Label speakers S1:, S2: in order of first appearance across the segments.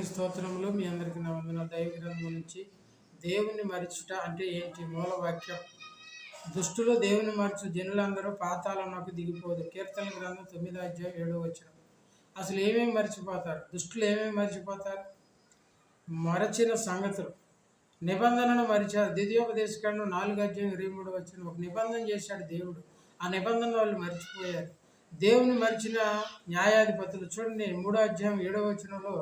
S1: దేవుని స్తోత్రములు. మీ అందరికీ నా వందనాలు. దైవ గ్రంథం నుంచి దేవుని మరచుట అంటే ఏంటి? మూలవాక్యం. దుష్టులు దేవుని మరచు జనులందరూ పాతాళంలోకి దిగిపోదు. కీర్తన గ్రంథం 9:7 అసలు ఏమేమి మర్చిపోతారు? దుష్టులు ఏమేమి మర్చిపోతారు? మరచిన సంగతులు, నిబంధనను మరిచారు. ద్వితీయోపదేశకాండం 4:23 ఒక నిబంధన చేశాడు దేవుడు. ఆ నిబంధన వాళ్ళు మర్చిపోయారు. దేవుని మరిచిన న్యాయాధిపతులు చూడండి, 3:7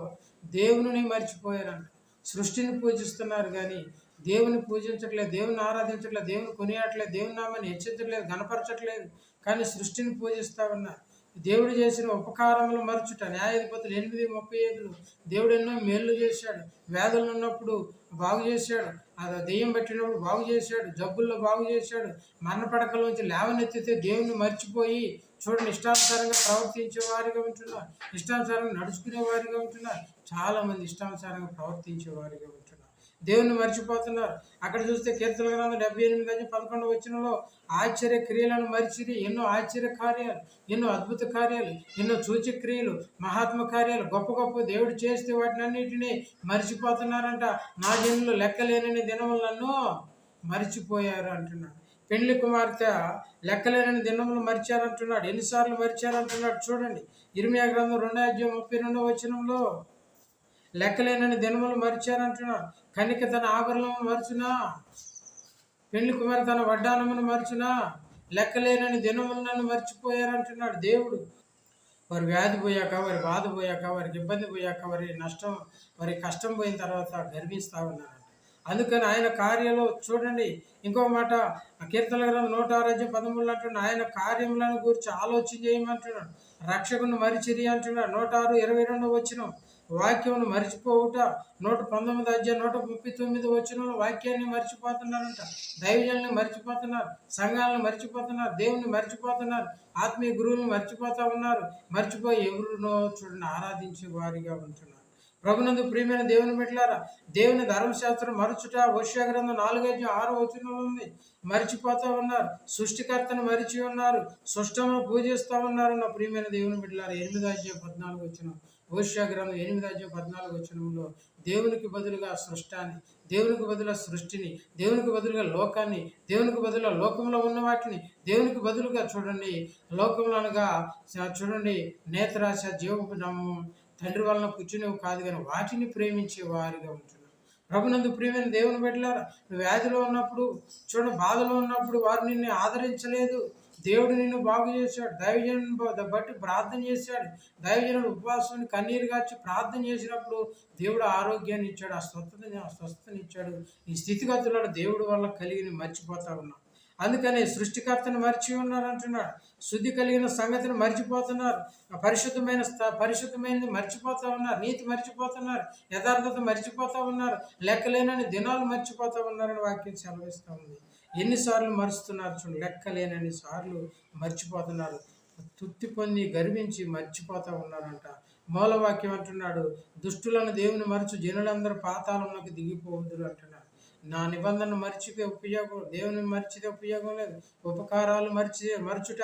S1: దేవుని మర్చిపోయారంట. సృష్టిని పూజిస్తున్నారు కానీ దేవుని పూజించట్లేదు, దేవుని ఆరాధించట్లేదు, దేవుని కొనియాడట్లేదు, దేవుని నామాన్ని హెచ్చించట్లేదు, గణపరచట్లేదు, కానీ సృష్టిని పూజిస్తా ఉన్నారు. దేవుడు చేసిన ఉపకారములు మరచుట. న్యాయాధిపతులు 8:35 దేవుడు ఎన్నో మేళ్ళు చేశాడు. వ్యాధులు ఉన్నప్పుడు బాగు చేశాడు, అది దెయ్యం పెట్టినప్పుడు బాగు చేశాడు, జబ్బుల్లో బాగు చేశాడు, మరణ పడకలోంచి లేవనెత్తితే దేవుని మర్చిపోయి చూడండి ఇష్టానుసారంగా ప్రవర్తించే వారిగా ఉంటున్నారు, ఇష్టానుసారంగా నడుచుకునే వారిగా ఉంటున్నారు. చాలామంది ఇష్టానుసారంగా ప్రవర్తించే వారిగా ఉంటున్నారు, దేవుని మర్చిపోతున్నారు. అక్కడ చూస్తే కీర్తన గ్రంథం 78:11 ఆశ్చర్య క్రియలను మరిచిరి. ఎన్నో ఆశ్చర్య కార్యాలు, ఎన్నో అద్భుత కార్యాలు, ఎన్నో సూచక్రియలు, మహాత్మ కార్యాలు గొప్ప గొప్ప దేవుడు చేస్తే వాటిని అన్నిటినీ మర్చిపోతున్నారంట. నా జనులు లెక్కలేనని దినములను మర్చిపోయారు అంటున్నాడు. పెళ్లి కుమార్తె లెక్కలేనని దినములు మరిచారంటున్నాడు. ఎన్నిసార్లు మరిచారంటున్నాడు చూడండి. ఇర్మియా గ్రంథం 2:32 లెక్కలేనని దినములు మరిచారంటున్నాడు. కనిక తన ఆభరణమును మరచునా, పెళ్లి కుమారి తన వడ్డానమును మరచునా, లెక్కలేనని దినములు నన్ను మర్చిపోయారంటున్నాడు దేవుడు. వారి వ్యాధి పోయాక, వారి బాధ పోయాక, వారికి ఇబ్బంది పోయాక, వారి కష్టం పోయిన తర్వాత గర్విస్తూ ఉన్నారంట. అందుకని ఆయన కార్యాలు చూడండి. ఇంకో మాట కీర్తన గ్రంథం 106:13 అంటున్నాడు, ఆయన కార్యములను గురించి ఆలోచన చేయమంటున్నాడు. రక్షకుని మరిచిరి అంటున్నాడు. 106:22 వాక్యమును మర్చిపోవుట. 119:139 వాక్యాన్ని మర్చిపోతున్నారంట. దైవజనుల్ని మర్చిపోతున్నారు, సంఘాలను మర్చిపోతున్నారు, దేవుని మర్చిపోతున్నారు, ఆత్మీయ గురువులను మర్చిపోతూ ఉన్నారు. మర్చిపోయి ఎవరునో చూడండి ఆరాధించే వారిగా ఉంటున్నారు. ప్రభునందు ప్రియమైన దేవుని బిడ్డలారా, దేవుని ధర్మశాస్త్రం మరచుట. హోషేయ గ్రంథం 4:6 ఉంది. మర్చిపోతూ ఉన్నారు, సృష్టికర్తను మరిచి ఉన్నారు, సృష్టమును పూజిస్తూ ఉన్నారు. నా ప్రియమైన దేవుని బిడ్డలారా, 8:14 హోషేయ గ్రంథం 8:14 దేవునికి బదులుగా సృష్టాన్ని, దేవునికి బదులుగా సృష్టిని, దేవునికి బదులుగా లోకాన్ని, దేవునికి బదులుగా లోకంలో ఉన్న వాటిని, దేవునికి బదులుగా చూడండి లోకంలో అనగా చూడండి నేత్రాశ, జీవపు నమ్ము, తండ్రి వలన పుచ్చినవి కాదు కానీ వాటిని ప్రేమించే వారిగా ఉంటున్నారు. ప్రభునందు ప్రియమైన దేవుని బిడ్డలారా, వ్యాధిలో ఉన్నప్పుడు చూడండి, బాధలో ఉన్నప్పుడు వారు నిన్ను ఆదరించలేదు. దేవుడు నిన్ను బాగు చేశాడు. దైవజనుని బట్టి ప్రార్థన చేశాడు. దైవజనుడు ఉపవాసాన్ని కన్నీరు గార్చి ప్రార్థన చేసినప్పుడు దేవుడు ఆరోగ్యాన్ని ఇచ్చాడు, ఆ స్వస్థతని ఇచ్చాడు. ఈ స్థితిగతులను దేవుడు వల్ల కలిగి మర్చిపోతా ఉన్నాం. అందుకని సృష్టికర్తను మర్చి ఉన్నారు అంటున్నాడు. శుద్ధి కలిగిన సంగతిని మర్చిపోతున్నారు, పరిశుద్ధమైనది మర్చిపోతూ ఉన్నారు, నీతి మర్చిపోతున్నారు, యథార్థత మర్చిపోతూ ఉన్నారు, లెక్కలేనని దినాలు మర్చిపోతూ ఉన్నారని వాక్యం సెలవిస్తూ ఉంది. ఎన్నిసార్లు మరుస్తున్నారు చూడండి, లెక్కలేనన్ని సార్లు మర్చిపోతున్నారు. తృప్తి పొంది గర్వించి మర్చిపోతూ ఉన్నారంట. మూలవాక్యం అంటున్నాడు, దుష్టులను దేవుని మరచు జనులందరూ పాతాళంలోకి దిగిపోవద్దు అంటున్నాడు. నా నిబంధనను మర్చితే ఉపయోగం, దేవుని మర్చితే ఉపయోగం లేదు. ఉపకారాలు మరచుట,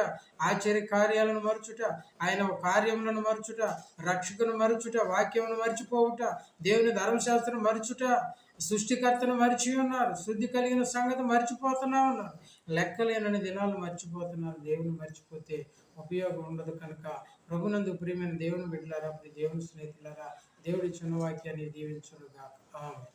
S1: ఆశ్చర్య కార్యాలను మరచుట, ఆయన కార్యములను మరచుట, రక్షకును మరచుట, వాక్యమును మర్చిపోవుట, దేవుని ధర్మశాస్త్రం మరచుట, సృష్టికర్తను మరిచి ఉన్నారు, శుద్ధి కలిగిన సంగతి మర్చిపోతున్నా ఉన్నారు, లెక్కలేనని దినాలు మర్చిపోతున్నారు. దేవుని మర్చిపోతే ఉపయోగం ఉండదు. కనుక ప్రభునందు ప్రియమైన దేవుని బిడ్డలారా, దేవుని స్నేహితులారా, దేవుడి చిన్న వాక్యాన్ని దీవించునుగాక. ఆమేన్.